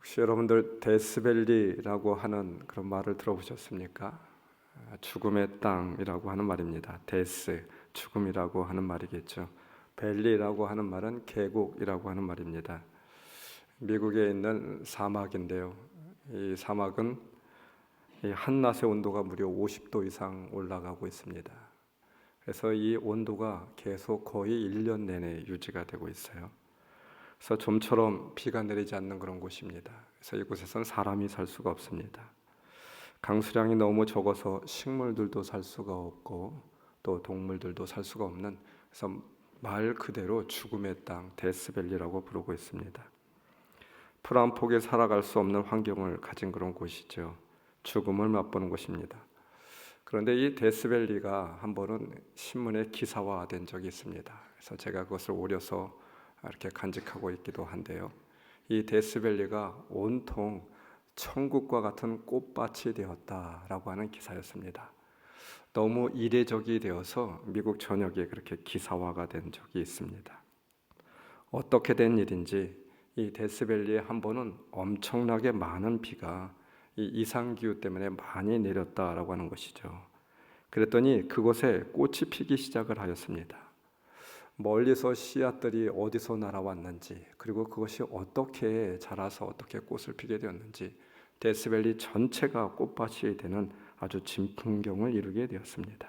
혹시 여러분들 데스밸리라고 하는 그런 말을 들어보셨습니까? 죽음의 땅이라고 하는 말입니다. 데스, 죽음이라고 하는 말이겠죠. 밸리라고 하는 말은 계곡이라고 하는 말입니다. 미국에 있는 사막인데요. 이 사막은 이 한낮의 온도가 무려 50도 이상 올라가고 있습니다. 그래서 이 온도가 계속 거의 1년 내내 유지가 되고 있어요. 그래서 좀처럼 비가 내리지 않는 그런 곳입니다. 그래서 이곳에서는 사람이 살 수가 없습니다. 강수량이 너무 적어서 식물들도 살 수가 없고 또 동물들도 살 수가 없는, 그래서 말 그대로 죽음의 땅, 데스밸리라고 부르고 있습니다. 풀 한 폭에 살아갈 수 없는 환경을 가진 그런 곳이죠. 죽음을 맛보는 곳입니다. 그런데 이 데스밸리가 한 번은 신문에 기사화된 적이 있습니다. 그래서 제가 그것을 오려서 이렇게 간직하고 있기도 한데요. 이 데스밸리가 온통 천국과 같은 꽃밭이 되었다라고 하는 기사였습니다. 너무 이례적이 되어서 미국 전역에 그렇게 기사화가 된 적이 있습니다. 어떻게 된 일인지 이 데스밸리에 한 번은 엄청나게 많은 비가 이 이상기후 때문에 많이 내렸다라고 하는 것이죠. 그랬더니 그곳에 꽃이 피기 시작을 하였습니다. 멀리서 씨앗들이 어디서 날아왔는지, 그리고 그것이 어떻게 자라서 어떻게 꽃을 피게 되었는지, 데스밸리 전체가 꽃밭이 되는 아주 진풍경을 이루게 되었습니다.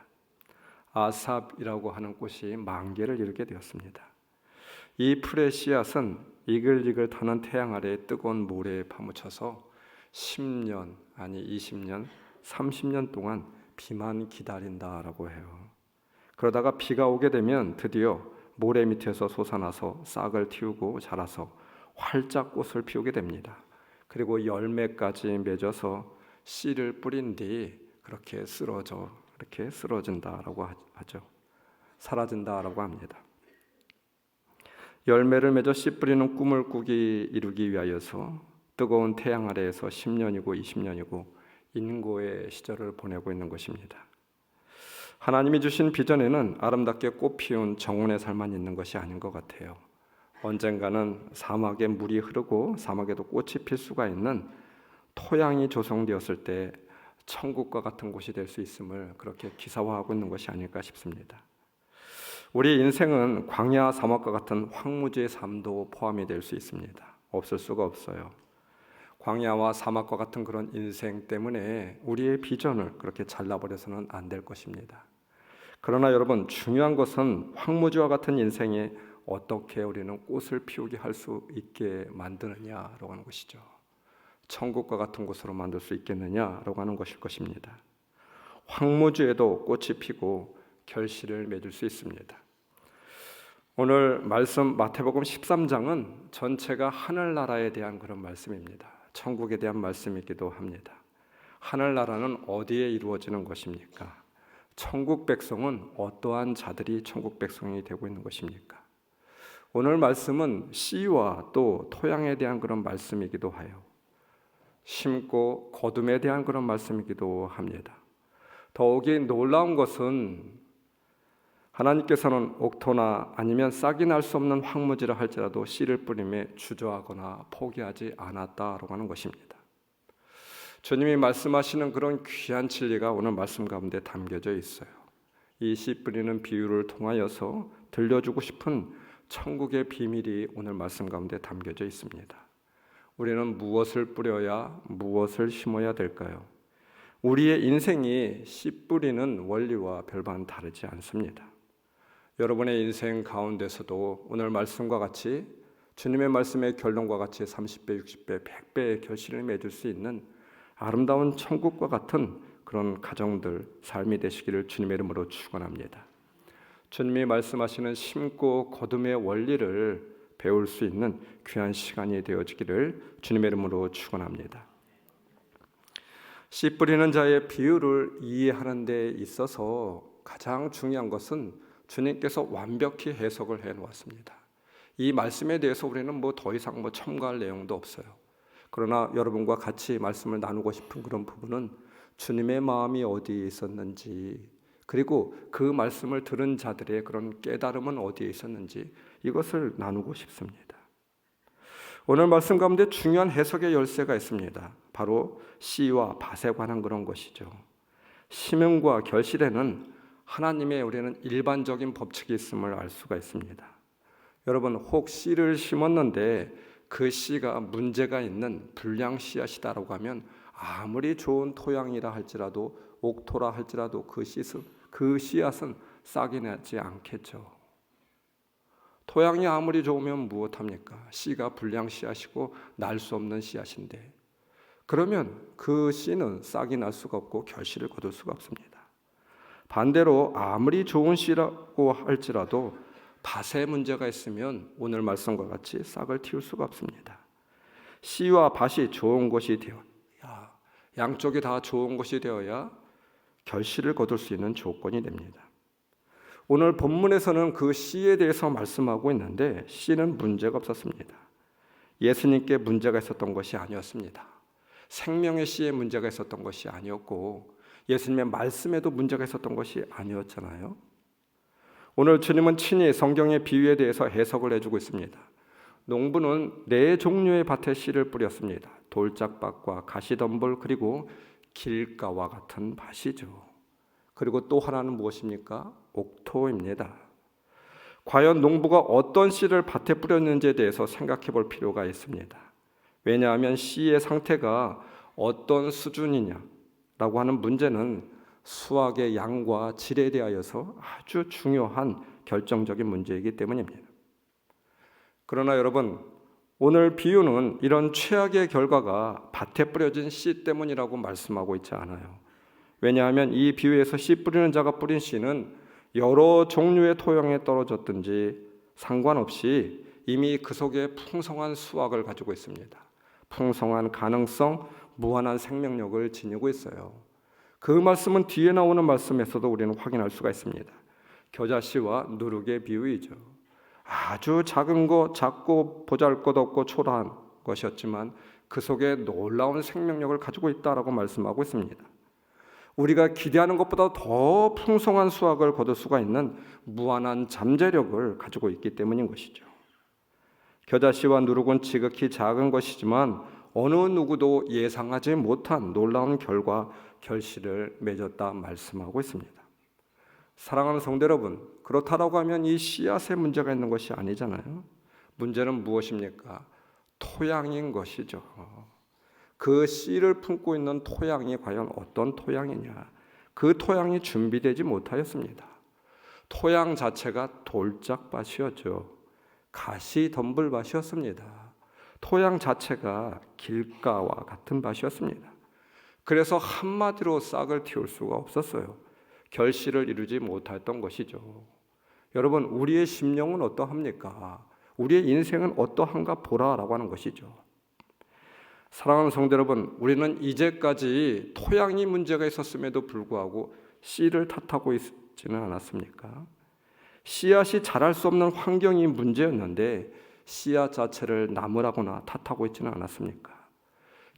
아삽이라고 하는 꽃이 만개를 이루게 되었습니다. 이 풀의 씨앗은 이글이글 타는 태양 아래 뜨거운 모래에 파묻혀서 10년, 아니 20년, 30년 동안 비만 기다린다라고 해요. 그러다가 비가 오게 되면 드디어 모래 밑에서 솟아나서 싹을 틔우고 자라서 활짝 꽃을 피우게 됩니다. 그리고 열매까지 맺어서 씨를 뿌린 뒤 그렇게 이렇게 쓰러진다라고 하죠. 사라진다라고 합니다. 열매를 맺어 씨 뿌리는 꿈을 이루기 위하여서 뜨거운 태양 아래에서 10년이고 20년이고 인고의 시절을 보내고 있는 것입니다. 하나님이 주신 비전에는 아름답게 꽃 피운 정원의 삶만 있는 것이 아닌 것 같아요. 언젠가는 사막에 물이 흐르고 사막에도 꽃이 필 수가 있는 토양이 조성되었을 때 천국과 같은 곳이 될 수 있음을 그렇게 기사화하고 있는 것이 아닐까 싶습니다. 우리 인생은 광야 사막과 같은 황무지의 삶도 포함이 될 수 있습니다. 없을 수가 없어요. 광야와 사막과 같은 그런 인생 때문에 우리의 비전을 그렇게 잘라버려서는 안 될 것입니다. 그러나 여러분, 중요한 것은 황무지와 같은 인생에 어떻게 우리는 꽃을 피우게 할 수 있게 만드느냐라고 하는 것이죠. 천국과 같은 곳으로 만들 수 있겠느냐라고 하는 것일 것입니다. 황무지에도 꽃이 피고 결실을 맺을 수 있습니다. 오늘 말씀 마태복음 13장은 전체가 하늘나라에 대한 그런 말씀입니다. 천국에 대한 말씀이기도 합니다. 하늘나라는 어디에 이루어지는 것입니까? 천국 백성은 어떠한 자들이 천국 백성이 되고 있는 것입니까? 오늘 말씀은 씨와 또 토양에 대한 그런 말씀이기도 해요. 심고 거둠에 대한 그런 말씀이기도 합니다. 더욱이 놀라운 것은 하나님께서는 옥토나 아니면 싹이 날 수 없는 황무지라 할지라도 씨를 뿌림에 주저하거나 포기하지 않았다라고 하는 것입니다. 주님이 말씀하시는 그런 귀한 진리가 오늘 말씀 가운데 담겨져 있어요. 이 씨 뿌리는 비유를 통하여서 들려주고 싶은 천국의 비밀이 오늘 말씀 가운데 담겨져 있습니다. 우리는 무엇을 뿌려야 무엇을 심어야 될까요? 우리의 인생이 씨 뿌리는 원리와 별반 다르지 않습니다. 여러분의 인생 가운데서도 오늘 말씀과 같이 주님의 말씀의 결론과 같이 30배, 60배, 100배의 결실을 맺을 수 있는 아름다운 천국과 같은 그런 가정들, 삶이 되시기를 주님의 이름으로 축원합니다. 주님이 말씀하시는 심고 거둠의 원리를 배울 수 있는 귀한 시간이 되어지기를 주님의 이름으로 축원합니다. 씨 뿌리는 자의 비유를 이해하는 데 있어서 가장 중요한 것은 주님께서 완벽히 해석을 해 놓았습니다. 이 말씀에 대해서 우리는 더 이상 첨가할 내용도 없어요. 그러나 여러분과 같이 말씀을 나누고 싶은 그런 부분은 주님의 마음이 어디에 있었는지, 그리고 그 말씀을 들은 자들의 그런 깨달음은 어디에 있었는지 이것을 나누고 싶습니다. 오늘 말씀 가운데 중요한 해석의 열쇠가 있습니다. 바로 씨와 밭에 관한 그런 것이죠. 심음과 결실에는 하나님의 우리는 일반적인 법칙이 있음을 알 수가 있습니다. 여러분, 혹 씨를 심었는데 그 씨가 문제가 있는 불량 씨앗이다라고 하면 아무리 좋은 토양이라 할지라도 옥토라 할지라도 그 씨앗은 싹이 나지 않겠죠. 토양이 아무리 좋으면 무엇합니까? 씨가 불량 씨앗이고 날 수 없는 씨앗인데, 그러면 그 씨는 싹이 날 수가 없고 결실을 거둘 수가 없습니다. 반대로 아무리 좋은 씨라고 할지라도 밭에 문제가 있으면 오늘 말씀과 같이 싹을 틔울 수가 없습니다. 씨와 밭이 좋은 것이 되어야, 양쪽이 다 좋은 것이 되어야 결실을 거둘 수 있는 조건이 됩니다. 오늘 본문에서는 그 씨에 대해서 말씀하고 있는데 씨는 문제가 없었습니다. 예수님께 문제가 있었던 것이 아니었습니다. 생명의 씨에 문제가 있었던 것이 아니었고 예수님의 말씀에도 문제가 있었던 것이 아니었잖아요. 오늘 주님은 친히 성경의 비유에 대해서 해석을 해주고 있습니다. 농부는 4종류의 밭에 씨를 뿌렸습니다. 돌짝밭과 가시덤불 그리고 길가와 같은 밭이죠. 그리고 또 하나는 무엇입니까? 옥토입니다. 과연 농부가 어떤 씨를 밭에 뿌렸는지에 대해서 생각해 볼 필요가 있습니다. 왜냐하면 씨의 상태가 어떤 수준이냐라고 하는 문제는 수확의 양과 질에 대하여서 아주 중요한 결정적인 문제이기 때문입니다. 그러나 여러분, 오늘 비유는 이런 최악의 결과가 밭에 뿌려진 씨 때문이라고 말씀하고 있지 않아요. 왜냐하면 이 비유에서 씨 뿌리는 자가 뿌린 씨는 여러 종류의 토양에 떨어졌든지 상관없이 이미 그 속에 풍성한 수확을 가지고 있습니다. 풍성한 가능성, 무한한 생명력을 지니고 있어요. 그 말씀은 뒤에 나오는 말씀에서도 우리는 확인할 수가 있습니다. 겨자씨와 누룩의 비유이죠. 아주 작은 것, 작고 보잘것없고 초라한 것이었지만 그 속에 놀라운 생명력을 가지고 있다라고 말씀하고 있습니다. 우리가 기대하는 것보다 더 풍성한 수확을 거둘 수가 있는 무한한 잠재력을 가지고 있기 때문인 것이죠. 겨자씨와 누룩은 지극히 작은 것이지만 어느 누구도 예상하지 못한 놀라운 결과, 결실을 맺었다 말씀하고 있습니다. 사랑하는 성도 여러분, 그렇다라고 하면 이 씨앗에 문제가 있는 것이 아니잖아요. 문제는 무엇입니까? 토양인 것이죠. 그 씨를 품고 있는 토양이 과연 어떤 토양이냐? 그 토양이 준비되지 못하였습니다. 토양 자체가 돌짝밭이었죠. 가시덤불밭이었습니다. 토양 자체가 길가와 같은 밭이었습니다. 그래서 한마디로 싹을 틔울 수가 없었어요. 결실을 이루지 못했던 것이죠. 여러분, 우리의 심령은 어떠합니까? 우리의 인생은 어떠한가 보라라고 하는 것이죠. 사랑하는 성도 여러분, 우리는 이제까지 토양이 문제가 있었음에도 불구하고 씨를 탓하고 있지는 않았습니까? 씨앗이 자랄 수 없는 환경이 문제였는데 씨앗 자체를 나무라거나 탓하고 있지는 않았습니까?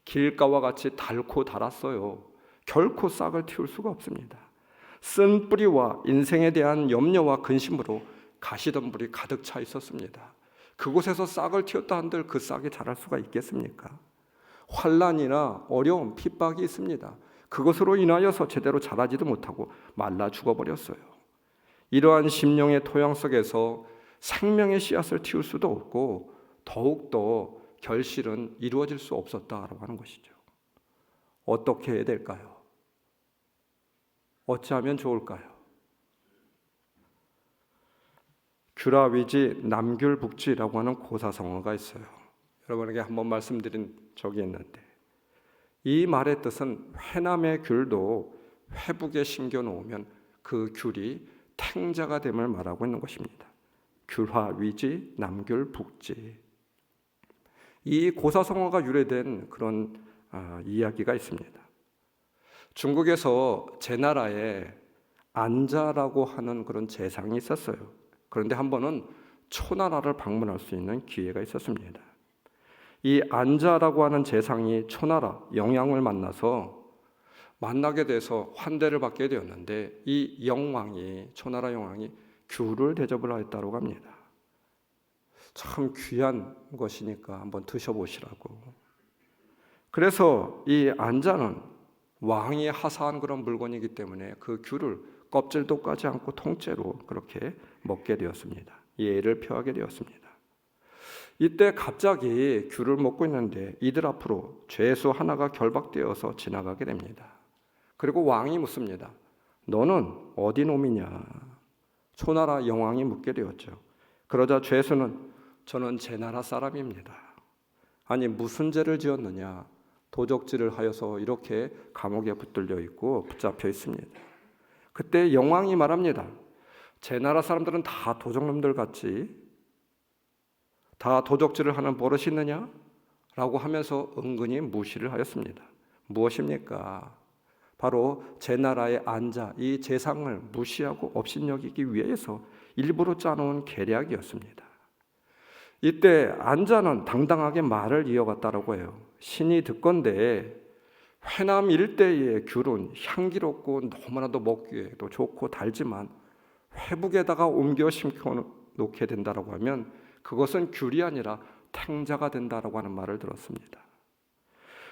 길가와 같이 닳고 닳았어요. 결코 싹을 틔울 수가 없습니다. 쓴 뿌리와 인생에 대한 염려와 근심으로 가시덤불이 가득 차 있었습니다. 그곳에서 싹을 틔웠다 한들 그 싹이 자랄 수가 있겠습니까? 환난이나 어려움, 핍박이 있습니다. 그것으로 인하여서 제대로 자라지도 못하고 말라 죽어버렸어요. 이러한 심령의 토양 속에서 생명의 씨앗을 틔울 수도 없고 더욱더 결실은 이루어질 수 없었다라고 하는 것이죠. 어떻게 해야 될까요? 어찌하면 좋을까요? 규라위지 남귤북지라고 하는 고사성어가 있어요. 여러분에게 한번 말씀드린 적이 있는데 이 말의 뜻은 회남의 귤도 회북에 심겨 놓으면 그 귤이 탱자가 됨을 말하고 있는 것입니다. 규화위지 남귤북지. 이 고사성어가 유래된 그런 이야기가 있습니다. 중국에서 제나라에 안자라고 하는 그런 재상이 있었어요. 그런데 한 번은 초나라를 방문할 수 있는 기회가 있었습니다. 이 안자라고 하는 재상이 초나라 영왕을 만나게 돼서 환대를 받게 되었는데 이 영왕이, 초나라 영왕이 귤을 대접을 하였다고 합니다. 참 귀한 것이니까 한번 드셔보시라고. 그래서 이 안자는 왕이 하사한 그런 물건이기 때문에 그 귤을 껍질도 까지 않고 통째로 그렇게 먹게 되었습니다. 예를 표하게 되었습니다. 이때 갑자기 귤을 먹고 있는데 이들 앞으로 죄수 하나가 결박되어서 지나가게 됩니다. 그리고 왕이 묻습니다. 너는 어디 놈이냐? 초나라 영왕이 묻게 되었죠. 그러자 죄수는 저는 제 나라 사람입니다. 아니 무슨 죄를 지었느냐? 도적질을 하여서 이렇게 감옥에 붙들려 있고 붙잡혀 있습니다. 그때 영왕이 말합니다. 제 나라 사람들은 다 도적놈들 같지? 다 도적질을 하는 버릇이 있느냐? 라고 하면서 은근히 무시를 하였습니다. 무엇입니까? 바로 제 나라의 안자, 이 제상을 무시하고 업신여기기 위해서 일부러 짜놓은 계략이었습니다. 이때 안자는 당당하게 말을 이어갔다라고 해요. 신이 듣건대 회남 일대의 귤은 향기롭고 너무나도 먹기에도 좋고 달지만 회북에다가 옮겨 심겨 놓게 된다라고 하면 그것은 귤이 아니라 탱자가 된다라고 하는 말을 들었습니다.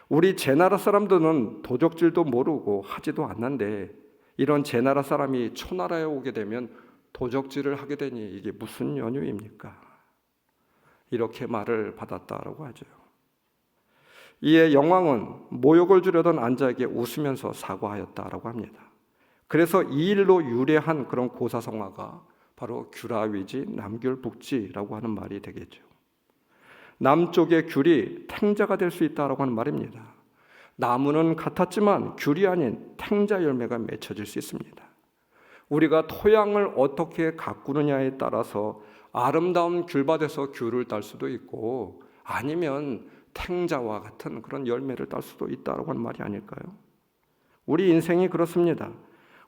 우리 제나라 사람들은 도적질도 모르고 하지도 않는데 이런 제나라 사람이 초나라에 오게 되면 도적질을 하게 되니 이게 무슨 연유입니까? 이렇게 말을 받았다라고 하죠. 이에 영왕은 모욕을 주려던 안자에게 웃으면서 사과하였다라고 합니다. 그래서 이 일로 유래한 그런 고사성어가 바로 귤아위지 남귤북지라고 하는 말이 되겠죠. 남쪽의 귤이 탱자가 될 수 있다라고 하는 말입니다. 나무는 같았지만 귤이 아닌 탱자 열매가 맺혀질 수 있습니다. 우리가 토양을 어떻게 가꾸느냐에 따라서 아름다운 귤밭에서 귤을 딸 수도 있고 아니면 탱자와 같은 그런 열매를 딸 수도 있다라고 하는 말이 아닐까요? 우리 인생이 그렇습니다.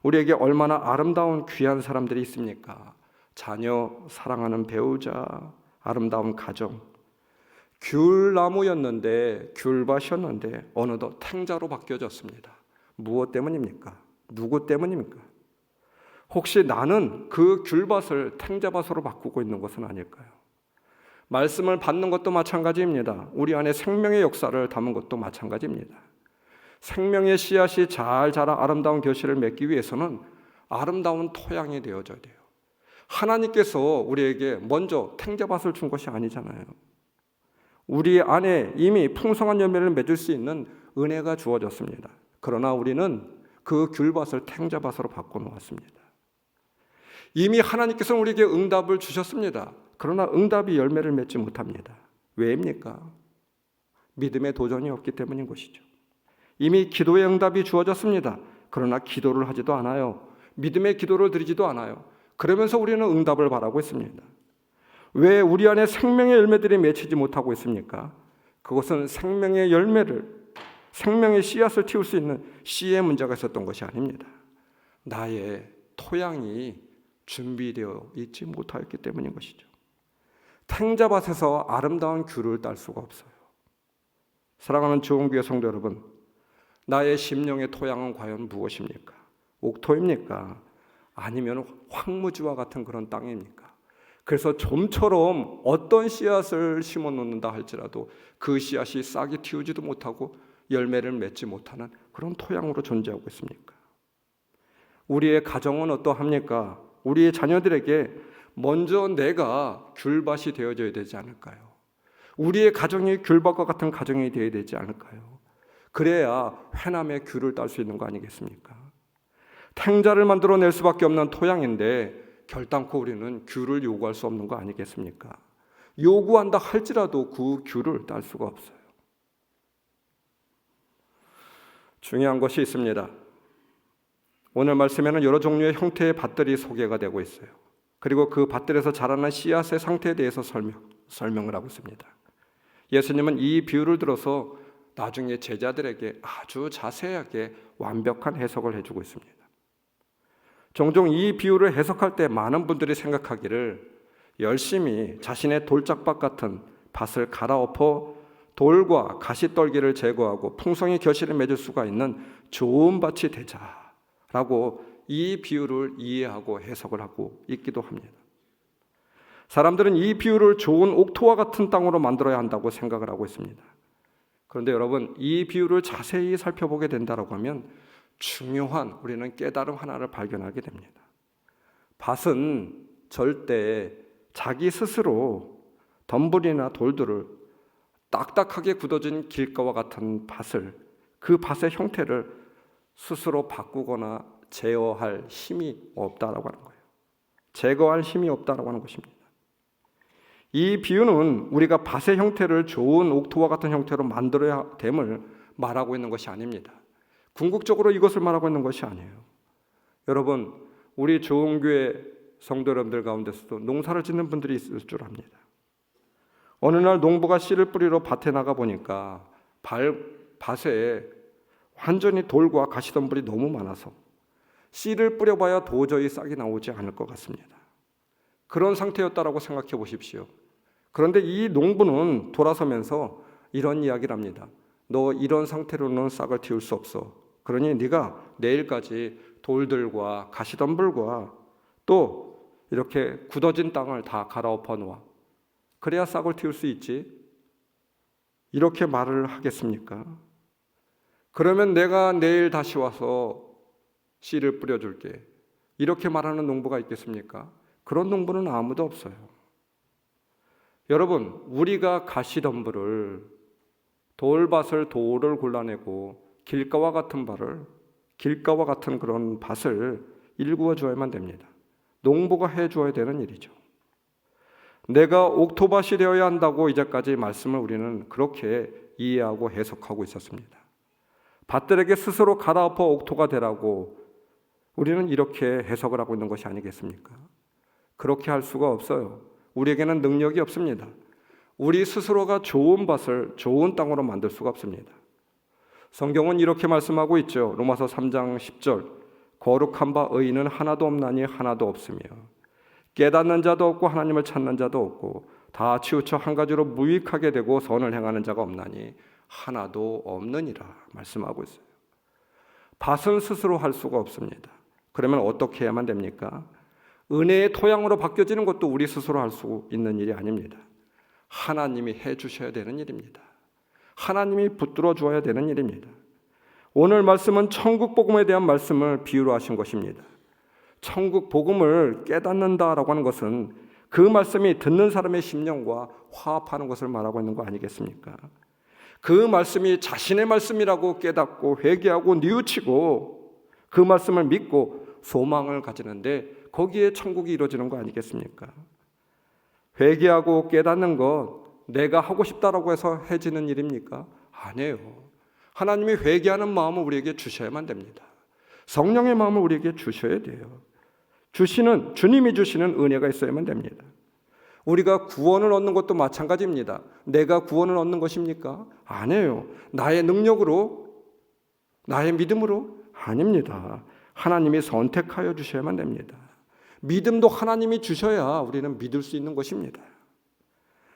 우리에게 얼마나 아름다운 귀한 사람들이 있습니까? 자녀, 사랑하는 배우자, 아름다운 가정. 귤나무였는데 귤밭이었는데 어느덧 탱자로 바뀌어졌습니다. 무엇 때문입니까? 누구 때문입니까? 혹시 나는 그 귤밭을 탱자밭으로 바꾸고 있는 것은 아닐까요? 말씀을 받는 것도 마찬가지입니다. 우리 안에 생명의 역사를 담은 것도 마찬가지입니다. 생명의 씨앗이 잘 자라 아름다운 결실을 맺기 위해서는 아름다운 토양이 되어져야 돼요. 하나님께서 우리에게 먼저 탱자밭을 준 것이 아니잖아요. 우리 안에 이미 풍성한 열매를 맺을 수 있는 은혜가 주어졌습니다. 그러나 우리는 그 귤밭을 탱자밭으로 바꿔놓았습니다. 이미 하나님께서는 우리에게 응답을 주셨습니다. 그러나 응답이 열매를 맺지 못합니다. 왜입니까? 믿음의 도전이 없기 때문인 것이죠. 이미 기도의 응답이 주어졌습니다. 그러나 기도를 하지도 않아요. 믿음의 기도를 드리지도 않아요. 그러면서 우리는 응답을 바라고 있습니다. 왜 우리 안에 생명의 열매들이 맺히지 못하고 있습니까? 그것은 생명의 열매를, 생명의 씨앗을 틔울 수 있는 씨의 문제가 있었던 것이 아닙니다. 나의 토양이 준비되어 있지 못하였기 때문인 것이죠. 탱자밭에서 아름다운 귤을 딸 수가 없어요. 사랑하는 좋은교회 성도 여러분, 나의 심령의 토양은 과연 무엇입니까? 옥토입니까? 아니면 황무지와 같은 그런 땅입니까? 그래서 좀처럼 어떤 씨앗을 심어 놓는다 할지라도 그 씨앗이 싹이 틔우지도 못하고 열매를 맺지 못하는 그런 토양으로 존재하고 있습니까? 우리의 가정은 어떠합니까? 우리의 자녀들에게 먼저 내가 귤밭이 되어져야 되지 않을까요? 우리의 가정이 귤밭과 같은 가정이 되어야 되지 않을까요? 그래야 회남의 귤을 딸 수 있는 거 아니겠습니까? 탱자를 만들어낼 수밖에 없는 토양인데 결단코 우리는 귤을 요구할 수 없는 거 아니겠습니까? 요구한다 할지라도 그 귤을 딸 수가 없어요. 중요한 것이 있습니다. 오늘 말씀에는 여러 종류의 형태의 밭들이 소개가 되고 있어요. 그리고 그 밭들에서 자라는 씨앗의 상태에 대해서 설명을 하고 있습니다. 예수님은 이 비유를 들어서 나중에 제자들에게 아주 자세하게 완벽한 해석을 해주고 있습니다. 종종 이 비유를 해석할 때 많은 분들이 생각하기를 열심히 자신의 돌짝밭 같은 밭을 갈아엎어 돌과 가시떨기를 제거하고 풍성히 결실을 맺을 수가 있는 좋은 밭이 되자라고 이 비유를 이해하고 해석을 하고 있기도 합니다. 사람들은 이 비유를 좋은 옥토와 같은 땅으로 만들어야 한다고 생각을 하고 있습니다. 그런데 여러분, 이 비유를 자세히 살펴보게 된다고 하면 중요한 우리는 깨달음 하나를 발견하게 됩니다. 밭은 절대 자기 스스로 덤불이나 돌들을 딱딱하게 굳어진 길가와 같은 밭을, 그 밭의 형태를 스스로 바꾸거나 제어할 힘이 없다라고 하는 거예요. 제거할 힘이 없다라고 하는 것입니다. 이 비유는 우리가 밭의 형태를 좋은 옥토와 같은 형태로 만들어야 됨을 말하고 있는 것이 아닙니다. 궁극적으로 이것을 말하고 있는 것이 아니에요. 여러분, 우리 좋은 교회 성도 여러분들 가운데서도 농사를 짓는 분들이 있을 줄 압니다. 어느 날 농부가 씨를 뿌리러 밭에 나가 보니까 밭에 완전히 돌과 가시덤불이 너무 많아서 씨를 뿌려봐야 도저히 싹이 나오지 않을 것 같습니다. 그런 상태였다라고 생각해 보십시오. 그런데 이 농부는 돌아서면서 이런 이야기를 합니다. 너 이런 상태로는 싹을 틔울 수 없어. 그러니 네가 내일까지 돌들과 가시덤불과 또 이렇게 굳어진 땅을 다 갈아엎어 놓아. 그래야 싹을 틔울 수 있지. 이렇게 말을 하겠습니까? 그러면 내가 내일 다시 와서 씨를 뿌려줄게. 이렇게 말하는 농부가 있겠습니까? 그런 농부는 아무도 없어요. 여러분, 우리가 가시덤불을, 돌밭을, 돌을 골라내고 길가와 같은 그런 밭을 일구어 주어야만 됩니다. 농부가 해 주어야 되는 일이죠. 내가 옥토밭이 되어야 한다고 이제까지 말씀을 우리는 그렇게 이해하고 해석하고 있었습니다. 밭들에게 스스로 갈아엎어 옥토가 되라고 우리는 이렇게 해석을 하고 있는 것이 아니겠습니까? 그렇게 할 수가 없어요. 우리에게는 능력이 없습니다. 우리 스스로가 좋은 밭을 좋은 땅으로 만들 수가 없습니다. 성경은 이렇게 말씀하고 있죠. 로마서 3장 10절, 거룩한 바 의인은 하나도 없나니 하나도 없으며 깨닫는 자도 없고 하나님을 찾는 자도 없고 다 치우쳐 한 가지로 무익하게 되고 선을 행하는 자가 없나니 하나도 없느니라 말씀하고 있어요. 밭은 스스로 할 수가 없습니다. 그러면 어떻게 해야만 됩니까? 은혜의 토양으로 바뀌어지는 것도 우리 스스로 할 수 있는 일이 아닙니다. 하나님이 해 주셔야 되는 일입니다. 하나님이 붙들어 주어야 되는 일입니다. 오늘 말씀은 천국 복음에 대한 말씀을 비유로 하신 것입니다. 천국 복음을 깨닫는다라고 하는 것은 그 말씀이 듣는 사람의 심령과 화합하는 것을 말하고 있는 거 아니겠습니까? 그 말씀이 자신의 말씀이라고 깨닫고 회개하고 뉘우치고 그 말씀을 믿고 소망을 가지는데 거기에 천국이 이루어지는 거 아니겠습니까? 회개하고 깨닫는 것 내가 하고 싶다라고 해서 해지는 일입니까? 아니에요. 하나님이 회개하는 마음을 우리에게 주셔야만 됩니다. 성령의 마음을 우리에게 주셔야 돼요. 주님이 주시는 은혜가 있어야만 됩니다. 우리가 구원을 얻는 것도 마찬가지입니다. 내가 구원을 얻는 것입니까? 아니에요. 나의 능력으로, 나의 믿음으로? 아닙니다. 하나님이 선택하여 주셔야만 됩니다. 믿음도 하나님이 주셔야 우리는 믿을 수 있는 것입니다.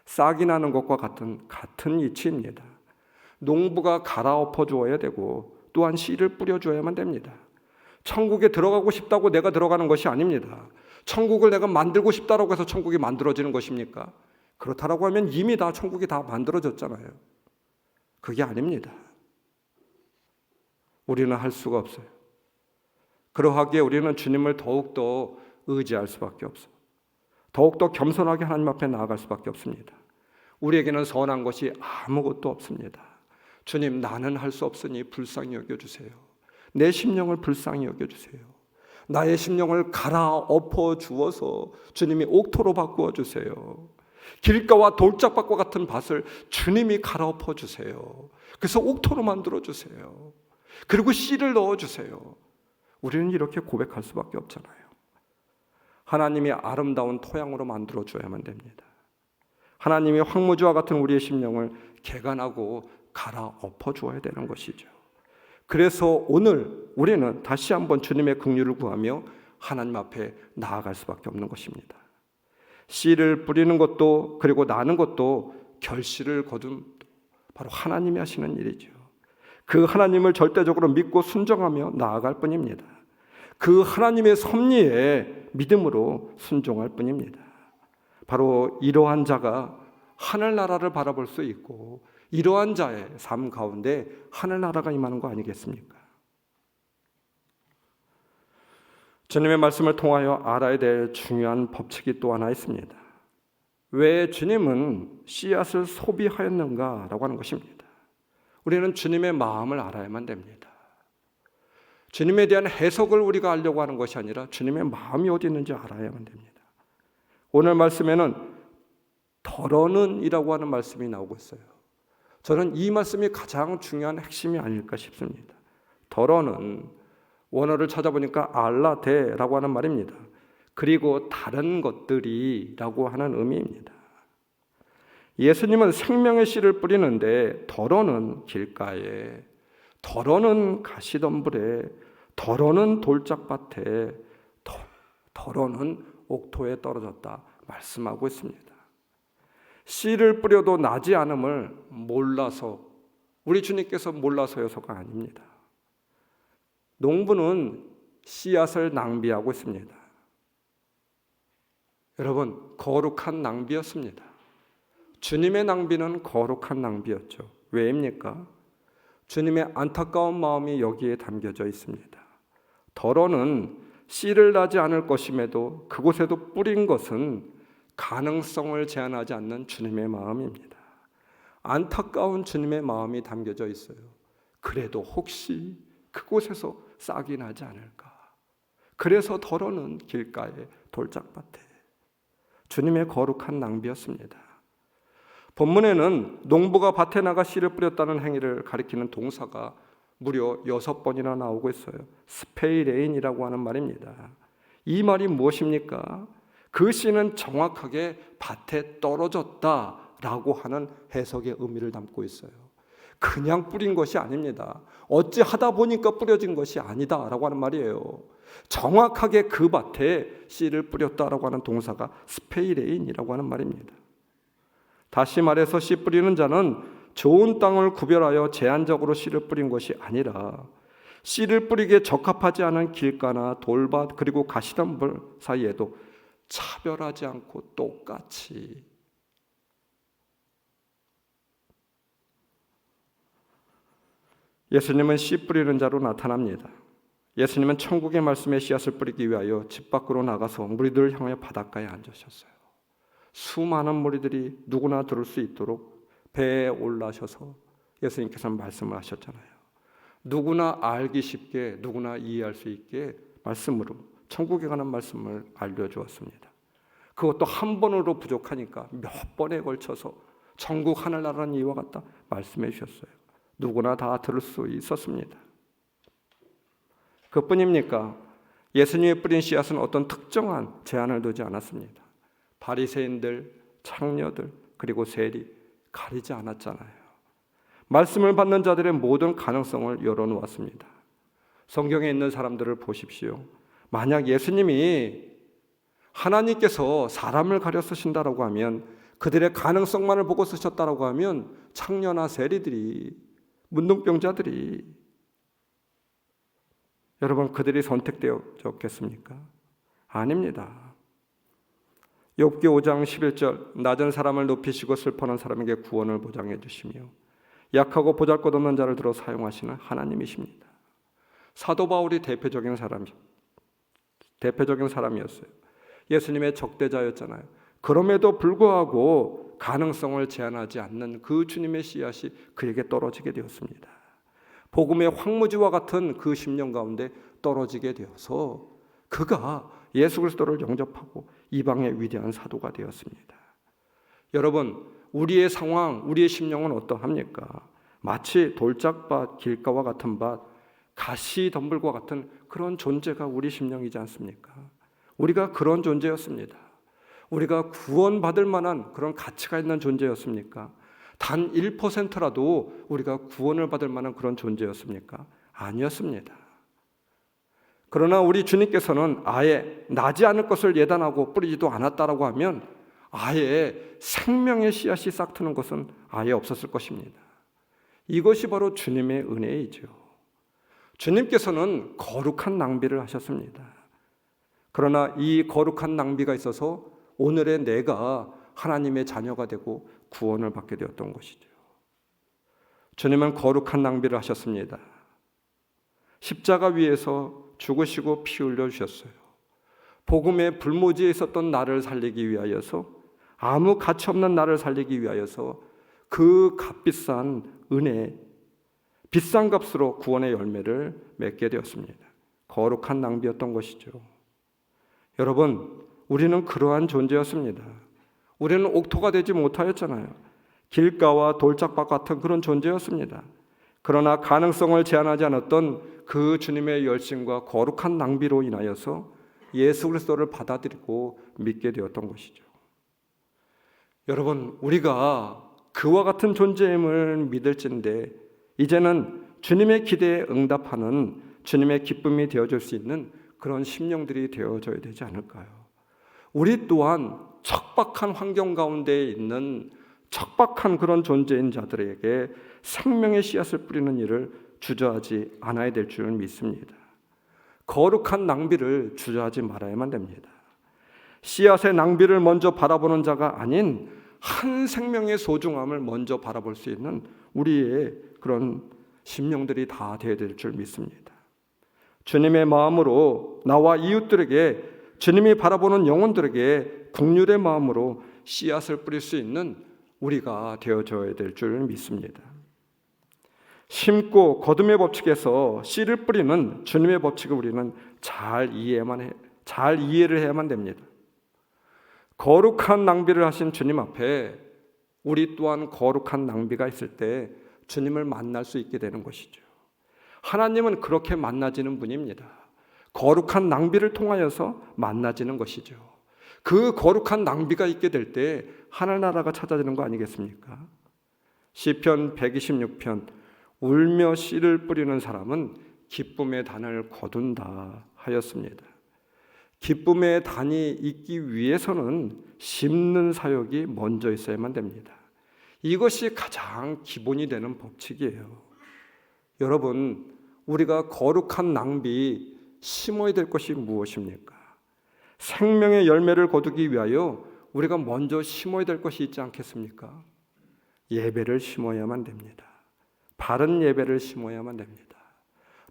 싹이 나는 것과 같은 이치입니다. 농부가 갈아엎어 주어야 되고 또한 씨를 뿌려 주어야만 됩니다. 천국에 들어가고 싶다고 내가 들어가는 것이 아닙니다. 천국을 내가 만들고 싶다고 해서 천국이 만들어지는 것입니까? 그렇다라고 하면 이미 다 천국이 다 만들어졌잖아요. 그게 아닙니다. 우리는 할 수가 없어요. 그러하기에 우리는 주님을 더욱더 의지할 수밖에 없어요. 더욱더 겸손하게 하나님 앞에 나아갈 수밖에 없습니다. 우리에게는 선한 것이 아무것도 없습니다. 주님, 나는 할 수 없으니 불쌍히 여겨주세요. 내 심령을 불쌍히 여겨주세요. 나의 심령을 갈아엎어 주어서 주님이 옥토로 바꾸어 주세요. 길가와 돌짝밭과 같은 밭을 주님이 갈아엎어 주세요. 그래서 옥토로 만들어 주세요. 그리고 씨를 넣어 주세요. 우리는 이렇게 고백할 수밖에 없잖아요. 하나님이 아름다운 토양으로 만들어 줘야만 됩니다. 하나님이 황무지와 같은 우리의 심령을 개간하고 갈아엎어 주어야 되는 것이죠. 그래서 오늘 우리는 다시 한번 주님의 긍휼을 구하며 하나님 앞에 나아갈 수밖에 없는 것입니다. 씨를 뿌리는 것도 그리고 나는 것도 결실을 거둔 바로 하나님이 하시는 일이죠. 그 하나님을 절대적으로 믿고 순종하며 나아갈 뿐입니다. 그 하나님의 섭리에 믿음으로 순종할 뿐입니다. 바로 이러한 자가 하늘나라를 바라볼 수 있고 이러한 자의 삶 가운데 하늘나라가 임하는 거 아니겠습니까? 주님의 말씀을 통하여 알아야 될 중요한 법칙이 또 하나 있습니다. 왜 주님은 씨앗을 소비하였는가라고 하는 것입니다. 우리는 주님의 마음을 알아야만 됩니다. 주님에 대한 해석을 우리가 알려고 하는 것이 아니라 주님의 마음이 어디 있는지 알아야만 됩니다. 오늘 말씀에는 더러는 이라고 하는 말씀이 나오고 있어요. 저는 이 말씀이 가장 중요한 핵심이 아닐까 싶습니다. 더러는 원어를 찾아보니까 알라데라고 하는 말입니다. 그리고 다른 것들이라고 하는 의미입니다. 예수님은 생명의 씨를 뿌리는데 더러는 길가에, 더러는 가시덤불에, 더러는 돌짝밭에, 더러는 옥토에 떨어졌다 말씀하고 있습니다. 씨를 뿌려도 나지 않음을 몰라서, 우리 주님께서 몰라서여서가 아닙니다. 농부는 씨앗을 낭비하고 있습니다. 여러분, 거룩한 낭비였습니다. 주님의 낭비는 거룩한 낭비였죠. 왜입니까? 주님의 안타까운 마음이 여기에 담겨져 있습니다. 더러는 씨를 나지 않을 것임에도 그곳에도 뿌린 것은 가능성을 제한하지 않는 주님의 마음입니다. 안타까운 주님의 마음이 담겨져 있어요. 그래도 혹시 그곳에서 싹이 나지 않을까? 그래서 더러는 길가에, 돌짝밭에. 주님의 거룩한 낭비였습니다. 본문에는 농부가 밭에 나가 씨를 뿌렸다는 행위를 가리키는 동사가 무려 6번이나 나오고 있어요. 스페이레인이라고 하는 말입니다. 이 말이 무엇입니까? 그 씨는 정확하게 밭에 떨어졌다라고 하는 해석의 의미를 담고 있어요. 그냥 뿌린 것이 아닙니다. 어찌 하다 보니까 뿌려진 것이 아니다라고 하는 말이에요. 정확하게 그 밭에 씨를 뿌렸다라고 하는 동사가 스페이레인이라고 하는 말입니다. 다시 말해서 씨 뿌리는 자는 좋은 땅을 구별하여 제한적으로 씨를 뿌린 것이 아니라 씨를 뿌리기에 적합하지 않은 길가나 돌밭 그리고 가시덤불 사이에도 차별하지 않고 똑같이 예수님은 씨 뿌리는 자로 나타납니다. 예수님은 천국의 말씀에 씨앗을 뿌리기 위하여 집 밖으로 나가서 무리들을 향해 바닷가에 앉으셨어요. 수많은 무리들이 누구나 들을 수 있도록 배에 올라셔서 예수님께서는 말씀을 하셨잖아요. 누구나 알기 쉽게, 누구나 이해할 수 있게 말씀으로 천국에 관한 말씀을 알려주었습니다. 그것도 한 번으로 부족하니까 몇 번에 걸쳐서 천국 하늘나라는 이와 같다 말씀해 주셨어요. 누구나 다 들을 수 있었습니다. 그뿐입니까? 예수님의 뿌린 씨앗은 어떤 특정한 제한을 두지 않았습니다. 바리새인들, 창녀들, 그리고 세리 가리지 않았잖아요. 말씀을 받는 자들의 모든 가능성을 열어놓았습니다. 성경에 있는 사람들을 보십시오. 만약 예수님이 하나님께서 사람을 가려 쓰신다라고 하면, 그들의 가능성만을 보고 쓰셨다라고 하면 창녀나 세리들이, 문둥병자들이, 여러분 그들이 선택되었겠습니까? 아닙니다. 욥기 5장 11절 낮은 사람을 높이시고 슬퍼하는 사람에게 구원을 보장해 주시며 약하고 보잘것없는 자를 들어 사용하시는 하나님이십니다. 사도 바울이 대표적인 사람이었어요. 예수님의 적대자였잖아요. 그럼에도 불구하고 가능성을 제한하지 않는 그 주님의 씨앗이 그에게 떨어지게 되었습니다. 복음의 황무지와 같은 그 10년 가운데 떨어지게 되어서 그가 예수 그리스도를 영접하고 이방의 위대한 사도가 되었습니다. 여러분, 우리의 상황, 우리의 심령은 어떠합니까? 마치 돌짝밭, 길가와 같은 밭, 가시덤불과 같은 그런 존재가 우리 심령이지 않습니까? 우리가 그런 존재였습니다. 우리가 구원받을 만한 그런 가치가 있는 존재였습니까? 단 1%라도 우리가 구원을 받을 만한 그런 존재였습니까? 아니었습니다. 그러나 우리 주님께서는 아예 나지 않을 것을 예단하고 뿌리지도 않았다라고 하면 아예 생명의 씨앗이 싹 트는 것은 아예 없었을 것입니다. 이것이 바로 주님의 은혜이죠. 주님께서는 거룩한 낭비를 하셨습니다. 그러나 이 거룩한 낭비가 있어서 오늘의 내가 하나님의 자녀가 되고 구원을 받게 되었던 것이죠. 주님은 거룩한 낭비를 하셨습니다. 십자가 위에서 죽으시고 피 흘려 주셨어요. 복음의 불모지에 있었던 나를 살리기 위하여서, 아무 가치 없는 나를 살리기 위하여서 그 값비싼 은혜, 비싼 값으로 구원의 열매를 맺게 되었습니다. 거룩한 낭비였던 것이죠. 여러분, 우리는 그러한 존재였습니다. 우리는 옥토가 되지 못하였잖아요. 길가와 돌짝밭 같은 그런 존재였습니다. 그러나 가능성을 제한하지 않았던 그 주님의 열심과 거룩한 낭비로 인하여서 예수 그리스도를 받아들이고 믿게 되었던 것이죠. 여러분, 우리가 그와 같은 존재임을 믿을진데 이제는 주님의 기대에 응답하는 주님의 기쁨이 되어줄 수 있는 그런 심령들이 되어져야 되지 않을까요? 우리 또한 척박한 환경 가운데 있는 척박한 그런 존재인 자들에게 생명의 씨앗을 뿌리는 일을 주저하지 않아야 될 줄 믿습니다. 거룩한 낭비를 주저하지 말아야만 됩니다. 씨앗의 낭비를 먼저 바라보는 자가 아닌 한 생명의 소중함을 먼저 바라볼 수 있는 우리의 그런 심령들이 다 되어야 될 줄 믿습니다. 주님의 마음으로 나와 이웃들에게, 주님이 바라보는 영혼들에게 국률의 마음으로 씨앗을 뿌릴 수 있는 우리가 되어져야 될 줄 믿습니다. 심고 거둠의 법칙에서 씨를 뿌리는 주님의 법칙을 우리는 잘 이해를 해야만 됩니다. 거룩한 낭비를 하신 주님 앞에 우리 또한 거룩한 낭비가 있을 때 주님을 만날 수 있게 되는 것이죠. 하나님은 그렇게 만나지는 분입니다. 거룩한 낭비를 통하여서 만나지는 것이죠. 그 거룩한 낭비가 있게 될 때 하늘나라가 찾아지는 거 아니겠습니까? 시편 126편 울며 씨를 뿌리는 사람은 기쁨의 단을 거둔다 하였습니다. 기쁨의 단이 있기 위해서는 심는 사역이 먼저 있어야만 됩니다. 이것이 가장 기본이 되는 법칙이에요. 여러분, 우리가 거룩한 낭비 심어야 될 것이 무엇입니까? 생명의 열매를 거두기 위하여 우리가 먼저 심어야 될 것이 있지 않겠습니까? 예배를 심어야만 됩니다. 바른 예배를 심어야만 됩니다.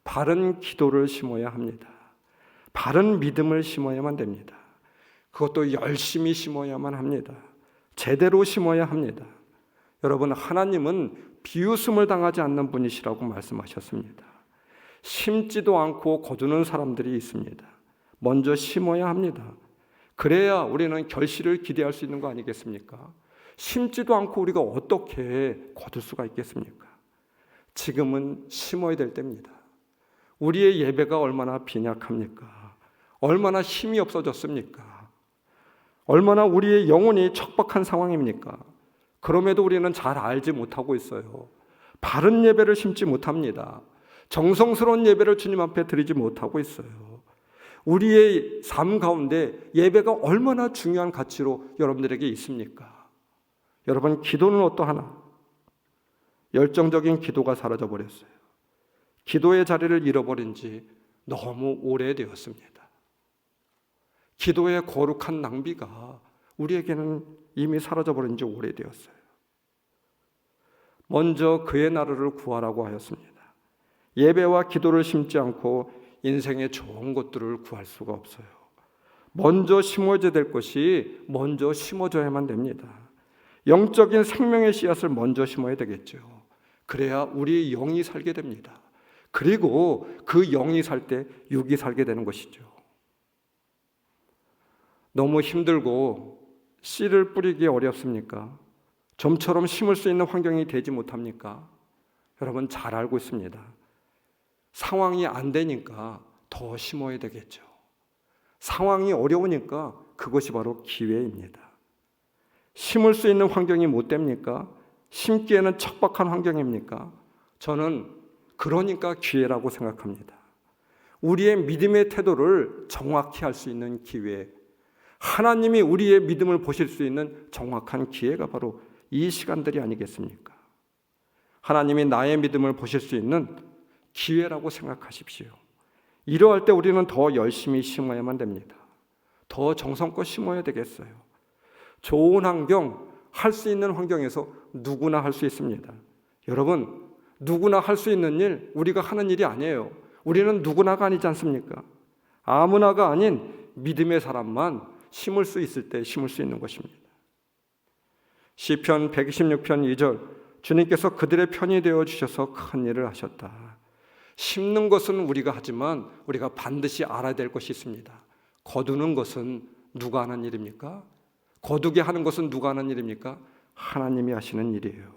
바른 기도를 심어야 합니다. 바른 믿음을 심어야만 됩니다. 그것도 열심히 심어야만 합니다. 제대로 심어야 합니다. 여러분, 하나님은 비웃음을 당하지 않는 분이시라고 말씀하셨습니다. 심지도 않고 거두는 사람들이 있습니다. 먼저 심어야 합니다. 그래야 우리는 결실을 기대할 수 있는 거 아니겠습니까? 심지도 않고 우리가 어떻게 거둘 수가 있겠습니까? 지금은 심어야 될 때입니다. 우리의 예배가 얼마나 빈약합니까? 얼마나 힘이 없어졌습니까? 얼마나 우리의 영혼이 척박한 상황입니까? 그럼에도 우리는 잘 알지 못하고 있어요. 바른 예배를 심지 못합니다. 정성스러운 예배를 주님 앞에 드리지 못하고 있어요. 우리의 삶 가운데 예배가 얼마나 중요한 가치로 여러분들에게 있습니까? 여러분, 기도는 어떠하나? 열정적인 기도가 사라져 버렸어요. 기도의 자리를 잃어버린 지 너무 오래되었습니다. 기도의 거룩한 낭비가 우리에게는 이미 사라져버린 지 오래되었어요. 먼저 그의 나라를 구하라고 하였습니다. 예배와 기도를 심지 않고 인생의 좋은 것들을 구할 수가 없어요. 먼저 심어져야 될 것이 먼저 심어져야만 됩니다. 영적인 생명의 씨앗을 먼저 심어야 되겠죠. 그래야 우리 영이 살게 됩니다. 그리고 그 영이 살 때 육이 살게 되는 것이죠. 너무 힘들고 씨를 뿌리기 어렵습니까? 좀처럼 심을 수 있는 환경이 되지 못합니까? 여러분, 잘 알고 있습니다. 상황이 안 되니까 더 심어야 되겠죠. 상황이 어려우니까 그것이 바로 기회입니다. 심을 수 있는 환경이 못 됩니까? 심기에는 척박한 환경입니까? 저는 그러니까 기회라고 생각합니다. 우리의 믿음의 태도를 정확히 할 수 있는 기회, 하나님이 우리의 믿음을 보실 수 있는 정확한 기회가 바로 이 시간들이 아니겠습니까? 하나님이 나의 믿음을 보실 수 있는 기회라고 생각하십시오. 이러할 때 우리는 더 열심히 심어야만 됩니다. 더 정성껏 심어야 되겠어요. 좋은 환경, 할 수 있는 환경에서 누구나 할 수 있습니다. 여러분, 누구나 할 수 있는 일, 우리가 하는 일이 아니에요. 우리는 누구나가 아니지 않습니까? 아무나가 아닌 믿음의 사람만 심을 수 있을 때 심을 수 있는 것입니다. 시편 126편 2절, 주님께서 그들의 편이 되어 주셔서 큰 일을 하셨다. 심는 것은 우리가 하지만 우리가 반드시 알아야 될 것이 있습니다. 거두는 것은 누가 하는 일입니까? 거두게 하는 것은 누가 하는 일입니까? 하나님이 하시는 일이에요.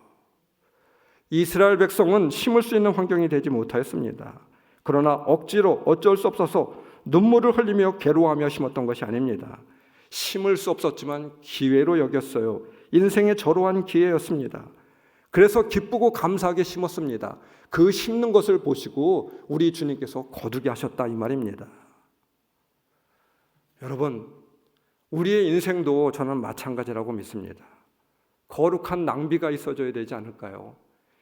이스라엘 백성은 심을 수 있는 환경이 되지 못하였습니다. 그러나 억지로 어쩔 수 없어서 눈물을 흘리며 괴로워하며 심었던 것이 아닙니다. 심을 수 없었지만 기회로 여겼어요. 인생의 저로한 기회였습니다. 그래서 기쁘고 감사하게 심었습니다. 그 심는 것을 보시고 우리 주님께서 거두게 하셨다, 이 말입니다. 여러분, 우리의 인생도 저는 마찬가지라고 믿습니다. 거룩한 낭비가 있어져야 되지 않을까요?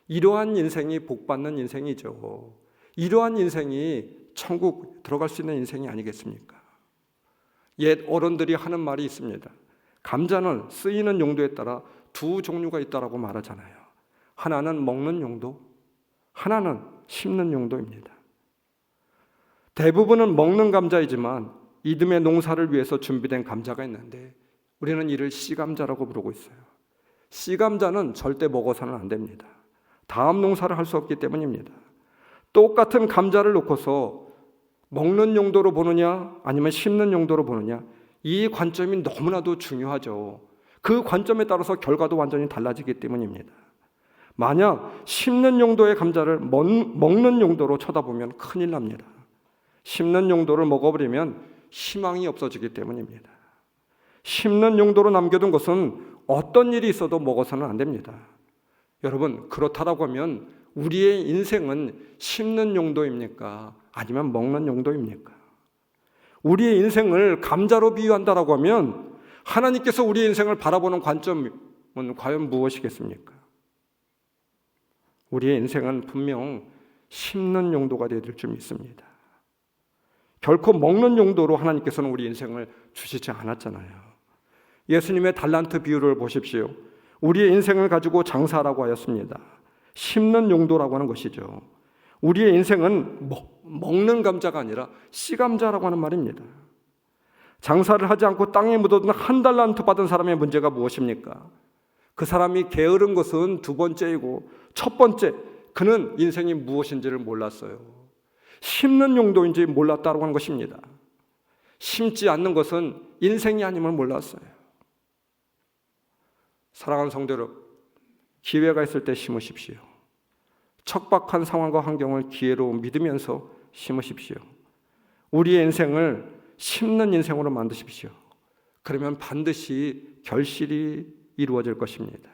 이러한 인생이 복받는 인생이죠. 이러한 인생이 천국 들어갈 수 있는 인생이 아니겠습니까? 옛 어른들이 하는 말이 있습니다. 감자는 쓰이는 용도에 따라 두 종류가 있다라고 말하잖아요. 하나는 먹는 용도, 하나는 심는 용도입니다. 대부분은 먹는 감자이지만 이듬해 농사를 위해서 준비된 감자가 있는데 우리는 이를 씨감자라고 부르고 있어요. 씨감자는 절대 먹어서는 안 됩니다. 다음 농사를 할 수 없기 때문입니다. 똑같은 감자를 놓고서 먹는 용도로 보느냐 아니면 심는 용도로 보느냐, 이 관점이 너무나도 중요하죠. 그 관점에 따라서 결과도 완전히 달라지기 때문입니다. 만약 심는 용도의 감자를 먹는 용도로 쳐다보면 큰일 납니다. 심는 용도를 먹어버리면 희망이 없어지기 때문입니다. 심는 용도로 남겨둔 것은 어떤 일이 있어도 먹어서는 안 됩니다. 여러분, 그렇다라고 하면 우리의 인생은 심는 용도입니까? 아니면 먹는 용도입니까? 우리의 인생을 감자로 비유한다라고 하면 하나님께서 우리의 인생을 바라보는 관점은 과연 무엇이겠습니까? 우리의 인생은 분명 심는 용도가 되어야 될 줄 믿습니다. 결코 먹는 용도로 하나님께서는 우리 인생을 주시지 않았잖아요. 예수님의 달란트 비유를 보십시오. 우리의 인생을 가지고 장사하라고 하였습니다. 심는 용도라고 하는 것이죠. 우리의 인생은 먹는 감자가 아니라 씨감자라고 하는 말입니다. 장사를 하지 않고 땅에 묻어둔 한 달란트 받은 사람의 문제가 무엇입니까? 그 사람이 게으른 것은 두 번째이고 첫 번째, 그는 인생이 무엇인지를 몰랐어요. 심는 용도인지 몰랐다고 하는 것입니다. 심지 않는 것은 인생이 아님을 몰랐어요. 사랑하는 성도 여러분, 기회가 있을 때 심으십시오. 척박한 상황과 환경을 기회로 믿으면서 심으십시오. 우리의 인생을 심는 인생으로 만드십시오. 그러면 반드시 결실이 이루어질 것입니다.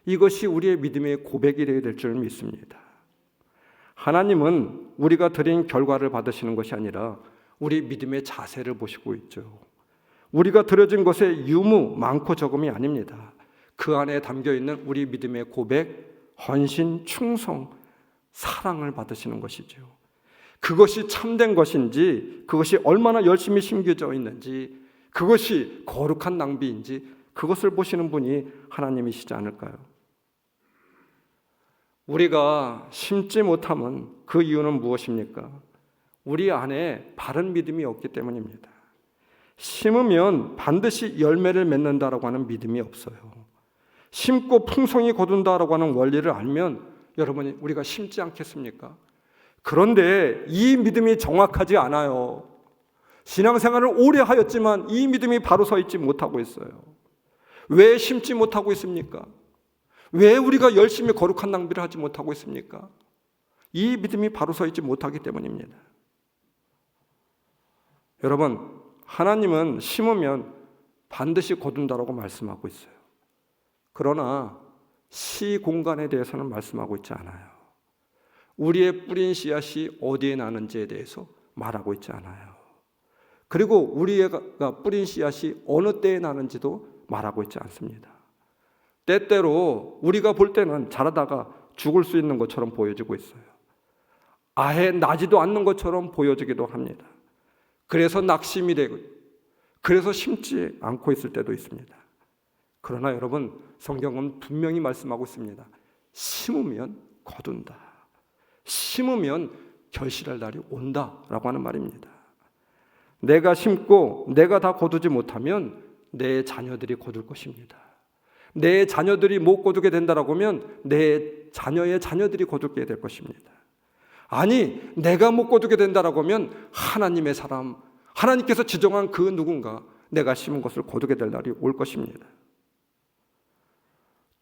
이것이 우리의 믿음의 고백이 되어야 될 줄 믿습니다. 하나님은 우리가 드린 결과를 받으시는 것이 아니라 우리 믿음의 자세를 보시고 있죠. 우리가 드려진 것의 유무, 많고 적음이 아닙니다. 그 안에 담겨있는 우리 믿음의 고백, 헌신, 충성, 사랑을 받으시는 것이죠. 그것이 참된 것인지, 그것이 얼마나 열심히 심겨져 있는지, 그것이 거룩한 낭비인지 그것을 보시는 분이 하나님이시지 않을까요? 우리가 심지 못함은 그 이유는 무엇입니까? 우리 안에 바른 믿음이 없기 때문입니다. 심으면 반드시 열매를 맺는다라고 하는 믿음이 없어요. 심고 풍성히 거둔다라고 하는 원리를 알면 여러분이 우리가 심지 않겠습니까? 그런데 이 믿음이 정확하지 않아요. 신앙생활을 오래 하였지만 이 믿음이 바로 서 있지 못하고 있어요. 왜 심지 못하고 있습니까? 왜 우리가 열심히 거룩한 낭비를 하지 못하고 있습니까? 이 믿음이 바로 서 있지 못하기 때문입니다. 여러분, 하나님은 심으면 반드시 거둔다라고 말씀하고 있어요. 그러나 씨 공간에 대해서는 말씀하고 있지 않아요. 우리의 뿌린 씨앗이 어디에 나는지에 대해서 말하고 있지 않아요. 그리고 우리가 뿌린 씨앗이 어느 때에 나는지도 말하고 있지 않습니다. 때때로 우리가 볼 때는 자라다가 죽을 수 있는 것처럼 보여지고 있어요. 아예 나지도 않는 것처럼 보여지기도 합니다. 그래서 낙심이 되고, 그래서 심지 않고 있을 때도 있습니다. 그러나 여러분, 성경은 분명히 말씀하고 있습니다. 심으면 거둔다. 심으면 결실할 날이 온다라고 하는 말입니다. 내가 심고 내가 다 거두지 못하면 내 자녀들이 거둘 것입니다. 내 자녀들이 못 거두게 된다라고 하면 내 자녀의 자녀들이 거두게 될 것입니다. 아니, 내가 못 거두게 된다라고 하면 하나님의 사람, 하나님께서 지정한 그 누군가, 내가 심은 것을 거두게 될 날이 올 것입니다.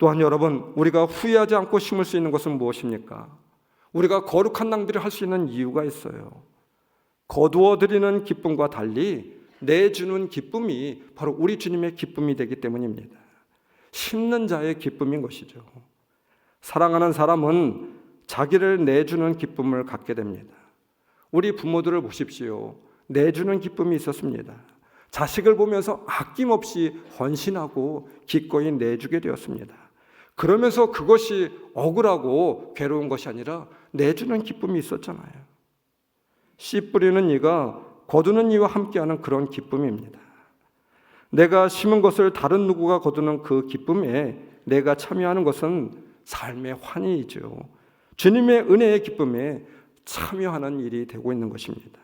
또한 여러분, 우리가 후회하지 않고 심을 수 있는 것은 무엇입니까? 우리가 거룩한 낭비를 할 수 있는 이유가 있어요. 거두어 드리는 기쁨과 달리 내주는 기쁨이 바로 우리 주님의 기쁨이 되기 때문입니다. 심는 자의 기쁨인 것이죠. 사랑하는 사람은 자기를 내주는 기쁨을 갖게 됩니다. 우리 부모들을 보십시오. 내주는 기쁨이 있었습니다. 자식을 보면서 아낌없이 헌신하고 기꺼이 내주게 되었습니다. 그러면서 그것이 억울하고 괴로운 것이 아니라 내주는 기쁨이 있었잖아요. 씨 뿌리는 이가 거두는 이와 함께하는 그런 기쁨입니다. 내가 심은 것을 다른 누구가 거두는 그 기쁨에 내가 참여하는 것은 삶의 환희이죠. 주님의 은혜의 기쁨에 참여하는 일이 되고 있는 것입니다.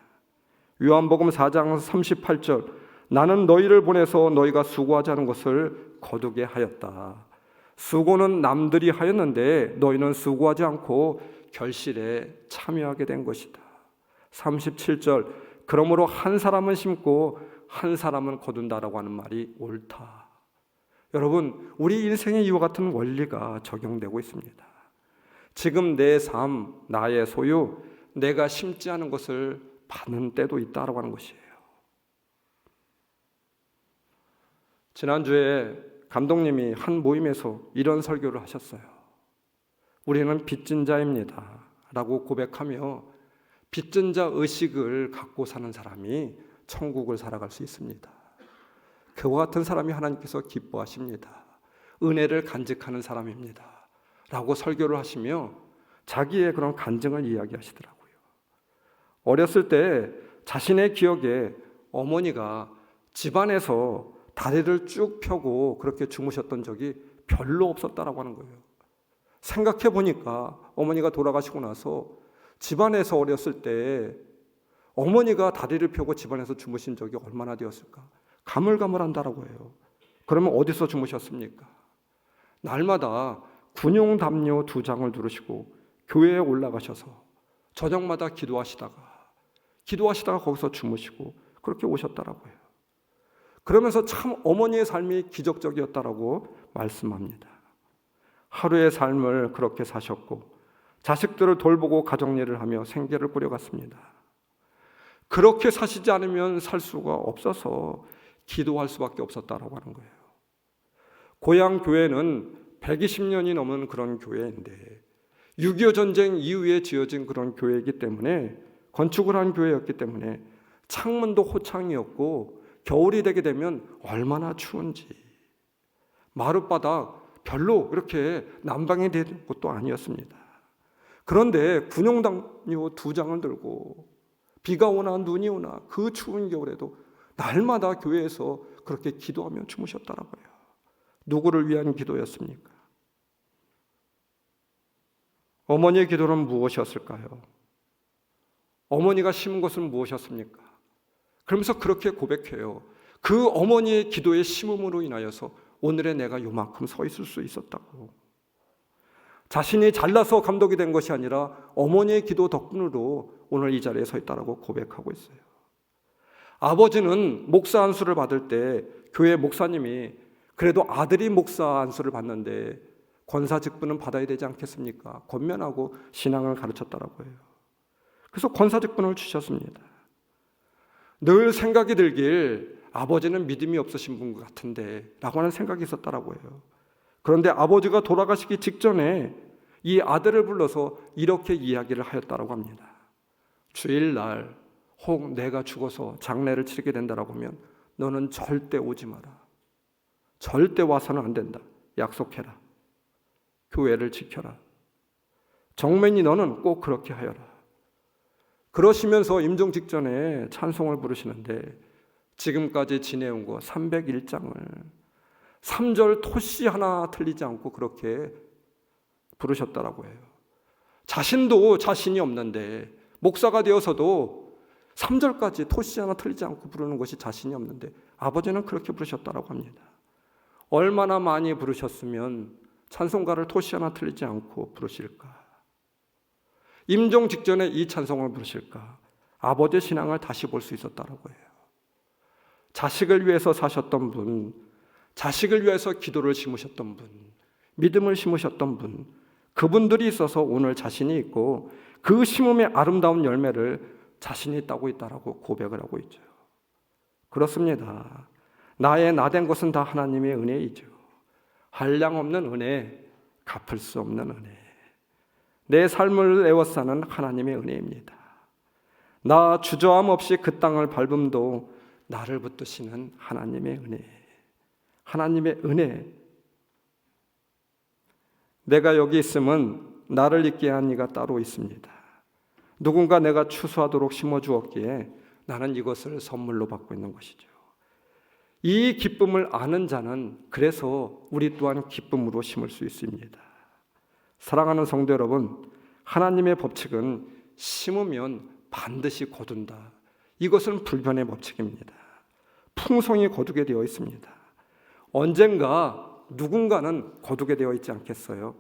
요한복음 4장 38절, 나는 너희를 보내서 너희가 수고하지 않은 것을 거두게 하였다. 수고는 남들이 하였는데 너희는 수고하지 않고 결실에 참여하게 된 것이다. 37절, 그러므로 한 사람은 심고 한 사람은 거둔다라고 하는 말이 옳다. 여러분, 우리 인생에 이와 같은 원리가 적용되고 있습니다. 지금 내 삶, 나의 소유, 내가 심지 않은 것을 받는 때도 있다라고 하는 것이에요. 지난주에 감독님이 한 모임에서 이런 설교를 하셨어요. 우리는 빚진 자입니다 라고 고백하며 빚진 자 의식을 갖고 사는 사람이 천국을 살아갈 수 있습니다. 그와 같은 사람이 하나님께서 기뻐하십니다. 은혜를 간직하는 사람입니다 라고 설교를 하시며 자기의 그런 간증을 이야기하시더라고요. 어렸을 때 자신의 기억에 어머니가 집안에서 다리를 쭉 펴고 그렇게 주무셨던 적이 별로 없었다라고 하는 거예요. 생각해 보니까 어머니가 돌아가시고 나서 집안에서 어렸을 때 어머니가 다리를 펴고 집안에서 주무신 적이 얼마나 되었을까? 가물가물한다라고 해요. 그러면 어디서 주무셨습니까? 날마다 군용 담요 2장을 두르시고 교회에 올라가셔서 저녁마다 기도하시다가 거기서 주무시고 그렇게 오셨다라고 해요. 그러면서 참 어머니의 삶이 기적적이었다라고 말씀합니다. 하루의 삶을 그렇게 사셨고 자식들을 돌보고 가정일을 하며 생계를 꾸려갔습니다. 그렇게 사시지 않으면 살 수가 없어서 기도할 수밖에 없었다라고 하는 거예요. 고향 교회는 120년이 넘은 그런 교회인데 6.25 전쟁 이후에 지어진 그런 교회이기 때문에, 건축을 한 교회였기 때문에 창문도 호창이었고 겨울이 되게 되면 얼마나 추운지, 마룻바닥 별로 이렇게 난방이 된 것도 아니었습니다. 그런데 군용담요 2장을 들고 비가 오나 눈이 오나 그 추운 겨울에도 날마다 교회에서 그렇게 기도하며 주무셨더라고요. 누구를 위한 기도였습니까? 어머니의 기도는 무엇이었을까요? 어머니가 심은 것은 무엇이었습니까? 그러면서 그렇게 고백해요. 그 어머니의 기도의 심음으로 인하여서 오늘의 내가 요만큼 서 있을 수 있었다고. 자신이 잘나서 감독이 된 것이 아니라 어머니의 기도 덕분으로 오늘 이 자리에 서 있다라고 고백하고 있어요. 아버지는 목사 안수를 받을 때 교회 목사님이 그래도 아들이 목사 안수를 받는데 권사 직분은 받아야 되지 않겠습니까? 권면하고 신앙을 가르쳤다라고 해요. 그래서 권사 직분을 주셨습니다. 늘 생각이 들길 아버지는 믿음이 없으신 분 같은데 라고 하는 생각이 있었다라고 해요. 그런데 아버지가 돌아가시기 직전에 이 아들을 불러서 이렇게 이야기를 하였다라고 합니다. 주일날 혹 내가 죽어서 장례를 치르게 된다라고 하면 너는 절대 오지 마라. 절대 와서는 안 된다. 약속해라. 교회를 지켜라. 정맨이 너는 꼭 그렇게 하여라. 그러시면서 임종 직전에 찬송을 부르시는데 지금까지 지내온 거 301장을 3절 토시 하나 틀리지 않고 그렇게 부르셨다라고 해요. 자신도 자신이 없는데, 목사가 되어서도 3절까지 토시 하나 틀리지 않고 부르는 것이 자신이 없는데 아버지는 그렇게 부르셨다라고 합니다. 얼마나 많이 부르셨으면 찬송가를 토시 하나 틀리지 않고 부르실까? 임종 직전에 이 찬송을 부르실까? 아버지의 신앙을 다시 볼 수 있었다라고 해요. 자식을 위해서 사셨던 분, 자식을 위해서 기도를 심으셨던 분, 믿음을 심으셨던 분, 그분들이 있어서 오늘 자신이 있고 그 심음의 아름다운 열매를 자신이 따고 있다라고 고백을 하고 있죠. 그렇습니다. 나의 나된 것은 다 하나님의 은혜이죠. 한량 없는 은혜, 갚을 수 없는 은혜. 내 삶을 에워싸는 하나님의 은혜입니다. 나 주저함 없이 그 땅을 밟음도 나를 붙드시는 하나님의 은혜. 하나님의 은혜. 내가 여기 있음은 나를 있게 한 이가 따로 있습니다. 누군가 내가 추수하도록 심어주었기에 나는 이것을 선물로 받고 있는 것이죠. 이 기쁨을 아는 자는 그래서 우리 또한 기쁨으로 심을 수 있습니다. 사랑하는 성도 여러분, 하나님의 법칙은 심으면 반드시 거둔다. 이것은 불변의 법칙입니다. 풍성이 거두게 되어 있습니다. 언젠가 누군가는 거두게 되어 있지 않겠어요?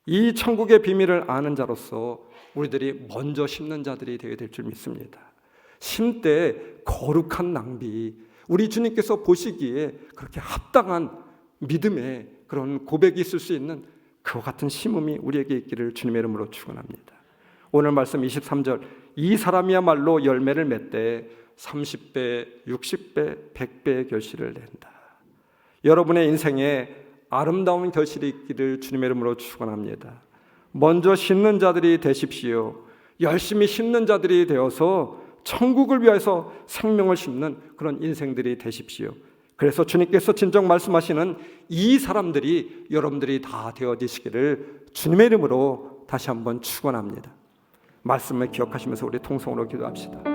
이 천국의 비밀을 아는 자로서 우리들이 먼저 심는 자들이 되어야 될 줄 믿습니다. 심때 거룩한 낭비, 우리 주님께서 보시기에 그렇게 합당한 믿음의 그런 고백이 있을 수 있는 그와 같은 심음이 우리에게 있기를 주님의 이름으로 축원합니다. 오늘 말씀 23절, 이 사람이야말로 열매를 맺되 30배, 60배, 100배의 결실을 낸다. 여러분의 인생에 아름다운 결실이 있기를 주님의 이름으로 축원합니다. 먼저 심는 자들이 되십시오. 열심히 심는 자들이 되어서 천국을 위해서 생명을 심는 그런 인생들이 되십시오. 그래서 주님께서 진정 말씀하시는 이 사람들이 여러분들이 다 되어지시기를 주님의 이름으로 다시 한번 축원합니다. 말씀을 기억하시면서 우리 통성으로 기도합시다.